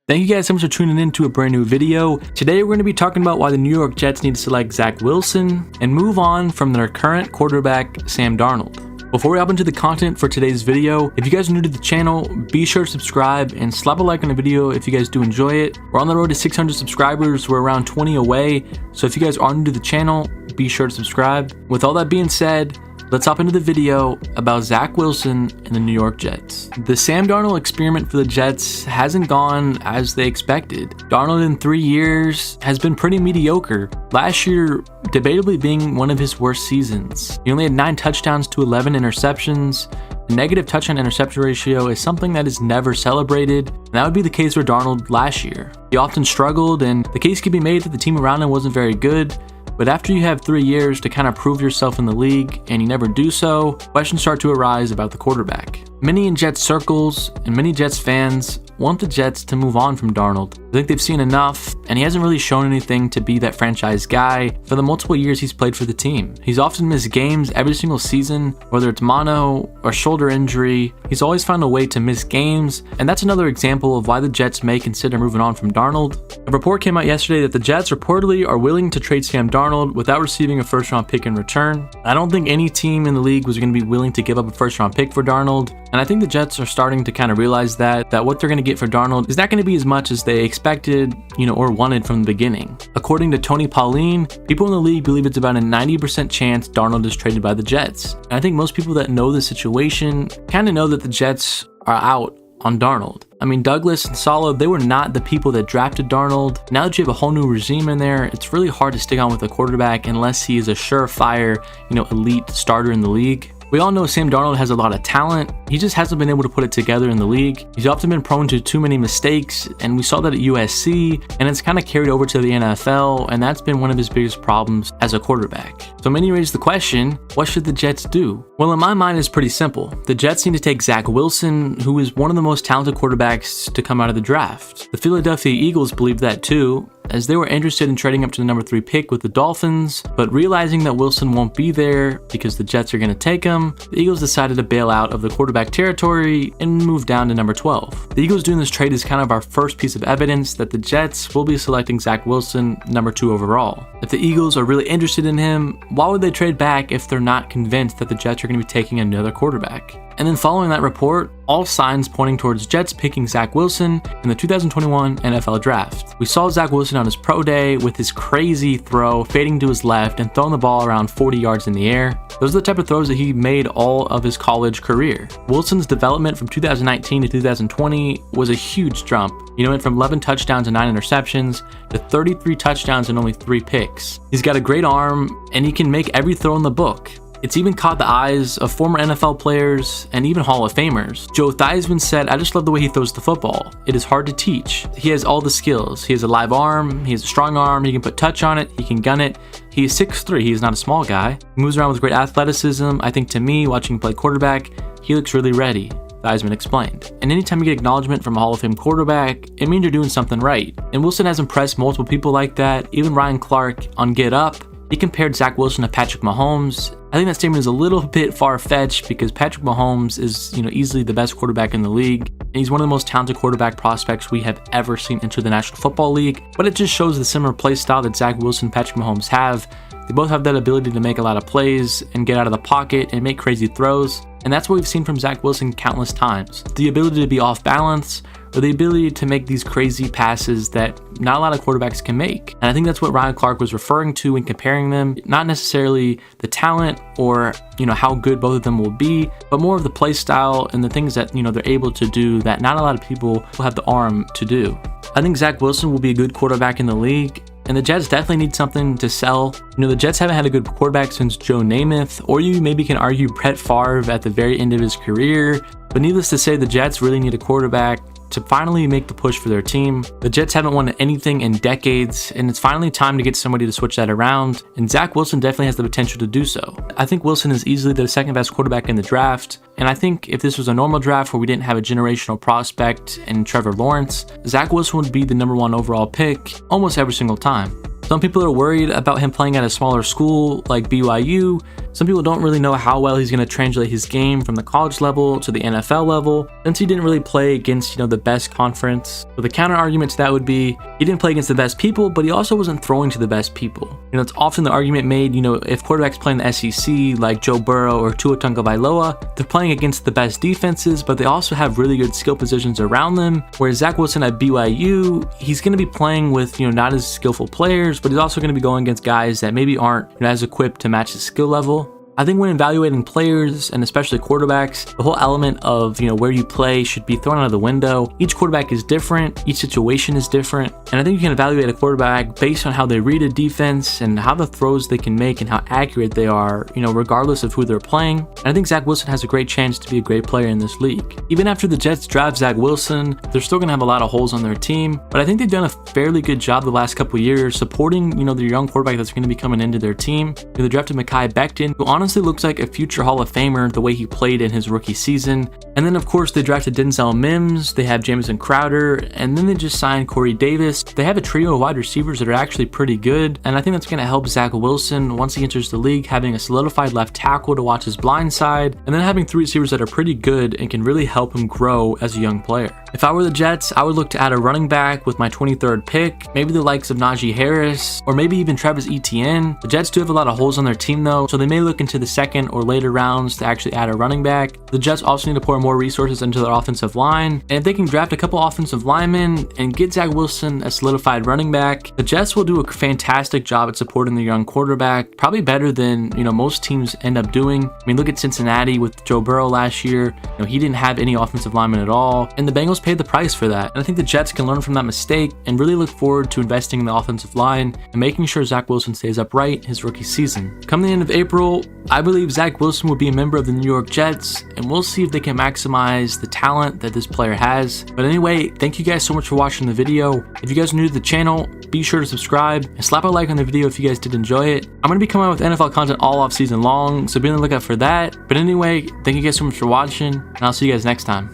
Thank you guys so much for tuning in to a brand new video. Today we're going to be talking about why the New York Jets need to select Zach Wilson and move on from their current quarterback, Sam Darnold. Before we hop into the content for today's video, if you guys are new to the channel, be sure to subscribe and slap a like on the video if you guys do enjoy it. We're on the road to 600 subscribers. We're around 20 away. So if you guys are new to the channel, be sure to subscribe. With all that being said, let's hop into the video about Zach Wilson and the New York Jets. The Sam Darnold experiment for the Jets hasn't gone as they expected. Darnold in 3 years has been pretty mediocre. Last year, debatably being one of his worst seasons. He only had 9 touchdowns to 11 interceptions. The negative touchdown interception ratio is something that is never celebrated, and that would be the case for Darnold last year. He often struggled, and the case could be made that the team around him wasn't very good. But after you have 3 years to kind of prove yourself in the league and you never do so, questions start to arise about the quarterback. Many in Jets circles and many Jets fans want the Jets to move on from Darnold. I think they've seen enough, and he hasn't really shown anything to be that franchise guy for the multiple years he's played for the team. He's often missed games every single season, whether it's mono or shoulder injury. He's always found a way to miss games, and that's another example of why the Jets may consider moving on from Darnold. A report came out yesterday that the Jets reportedly are willing to trade Sam Darnold without receiving a first-round pick in return. I don't think any team in the league was going to be willing to give up a first-round pick for Darnold, and I think the Jets are starting to kind of realize that what they're going to get for Darnold is not going to be as much as they expected, or wanted from the beginning. According to Tony Pauline, people in the league believe it's about a 90% chance Darnold is traded by the Jets. And I think most people that know the situation kind of know that the Jets are out on Darnold. I mean, Douglas and Saleh, they were not the people that drafted Darnold. Now that you have a whole new regime in there, it's really hard to stick on with a quarterback unless he is a surefire, elite starter in the league. We all know Sam Darnold has a lot of talent. He just hasn't been able to put it together in the league. He's often been prone to too many mistakes, and we saw that at USC, and it's kind of carried over to the NFL, and that's been one of his biggest problems as a quarterback. So many raise the question, what should the Jets do? Well, in my mind, it's pretty simple. The Jets need to take Zach Wilson, who is one of the most talented quarterbacks to come out of the draft. The Philadelphia Eagles believe that too, as they were interested in trading up to the number 3 pick with the Dolphins, but realizing that Wilson won't be there because the Jets are going to take him, the Eagles decided to bail out of the quarterback territory and move down to number 12. The Eagles doing this trade is kind of our first piece of evidence that the Jets will be selecting Zach Wilson number 2 overall. If the Eagles are really interested in him, why would they trade back if they're not convinced that the Jets are going to be taking another quarterback? And then following that report, all signs pointing towards Jets picking Zach Wilson in the 2021 NFL Draft. We saw Zach Wilson on his pro day with his crazy throw, fading to his left and throwing the ball around 40 yards in the air. Those are the type of throws that he made all of his college career. Wilson's development from 2019 to 2020 was a huge jump. He went from 11 touchdowns and 9 interceptions to 33 touchdowns and only 3 picks. He's got a great arm, and he can make every throw in the book. It's even caught the eyes of former NFL players and even Hall of Famers. Joe Theismann said, "I just love the way he throws the football. It is hard to teach. He has all the skills. He has a live arm, he has a strong arm, he can put touch on it, he can gun it. He is 6'3", he is not a small guy. He moves around with great athleticism. I think to me, watching him play quarterback, he looks really ready," Theismann explained. And anytime you get acknowledgement from a Hall of Fame quarterback, it means you're doing something right. And Wilson has impressed multiple people like that. Even Ryan Clark on Get Up, he compared Zach Wilson to Patrick Mahomes. I think that statement is a little bit far-fetched because Patrick Mahomes is, easily the best quarterback in the league. And he's one of the most talented quarterback prospects we have ever seen enter the National Football League. But it just shows the similar play style that Zach Wilson and Patrick Mahomes have. They both have that ability to make a lot of plays and get out of the pocket and make crazy throws. And that's what we've seen from Zach Wilson countless times. The ability to be off balance, or the ability to make these crazy passes that not a lot of quarterbacks can make. And I think that's what Ryan Clark was referring to when comparing them, not necessarily the talent or, how good both of them will be, but more of the play style and the things that, they're able to do that not a lot of people will have the arm to do. I think Zach Wilson will be a good quarterback in the league, and the Jets definitely need something to sell. The Jets haven't had a good quarterback since Joe Namath, or you maybe can argue Brett Favre at the very end of his career. But needless to say, the Jets really need a quarterback to finally make the push for their team. The Jets haven't won anything in decades, and it's finally time to get somebody to switch that around, and Zach Wilson definitely has the potential to do so. I think Wilson is easily the second best quarterback in the draft, and I think if this was a normal draft where we didn't have a generational prospect in Trevor Lawrence, Zach Wilson would be the number 1 overall pick almost every single time. Some people are worried about him playing at a smaller school like BYU Some people don't really know how well he's going to translate his game from the college level to the NFL level, since he didn't really play against, the best conference. So the counter argument to that would be, he didn't play against the best people, but he also wasn't throwing to the best people. It's often the argument made, if quarterbacks play in the SEC, like Joe Burrow or Tua Tagovailoa, they're playing against the best defenses, but they also have really good skill positions around them. Whereas Zach Wilson at BYU, he's going to be playing with, not as skillful players, but he's also going to be going against guys that maybe aren't as equipped to match his skill level. I think when evaluating players, and especially quarterbacks, the whole element of, where you play should be thrown out of the window. Each quarterback is different, each situation is different, and I think you can evaluate a quarterback based on how they read a defense and how the throws they can make and how accurate they are, regardless of who they're playing. And I think Zach Wilson has a great chance to be a great player in this league. Even after the Jets draft Zach Wilson, they're still going to have a lot of holes on their team, but I think they've done a fairly good job the last couple of years supporting, their young quarterback that's going to be coming into their team. They drafted Mekhi Becton, who honestly looks like a future Hall of Famer the way he played in his rookie season. And then of course they drafted Denzel Mims, they have Jamison Crowder, and then they just signed Corey Davis. They have a trio of wide receivers that are actually pretty good, and I think that's going to help Zach Wilson once he enters the league, having a solidified left tackle to watch his blind side, and then having 3 receivers that are pretty good and can really help him grow as a young player. If I were the Jets, I would look to add a running back with my 23rd pick, maybe the likes of Najee Harris, or maybe even Travis Etienne. The Jets do have a lot of holes on their team though, so they may look into the second or later rounds to actually add a running back. The Jets also need to pour more resources into their offensive line, and if they can draft a couple offensive linemen and get Zach Wilson a solidified running back, the Jets will do a fantastic job at supporting their young quarterback, probably better than most teams end up doing. I mean, look at Cincinnati with Joe Burrow last year. He didn't have any offensive linemen at all, and the Bengals paid the price for that. And I think the Jets can learn from that mistake and really look forward to investing in the offensive line and making sure Zach Wilson stays upright his rookie season. Come the end of April, I believe Zach Wilson will be a member of the New York Jets, and we'll see if they can maximize the talent that this player has. But anyway, thank you guys so much for watching the video. If you guys are new to the channel, be sure to subscribe and slap a like on the video if you guys did enjoy it. I'm going to be coming out with NFL content all off season long, so be on the lookout for that. But anyway, thank you guys so much for watching, and I'll see you guys next time.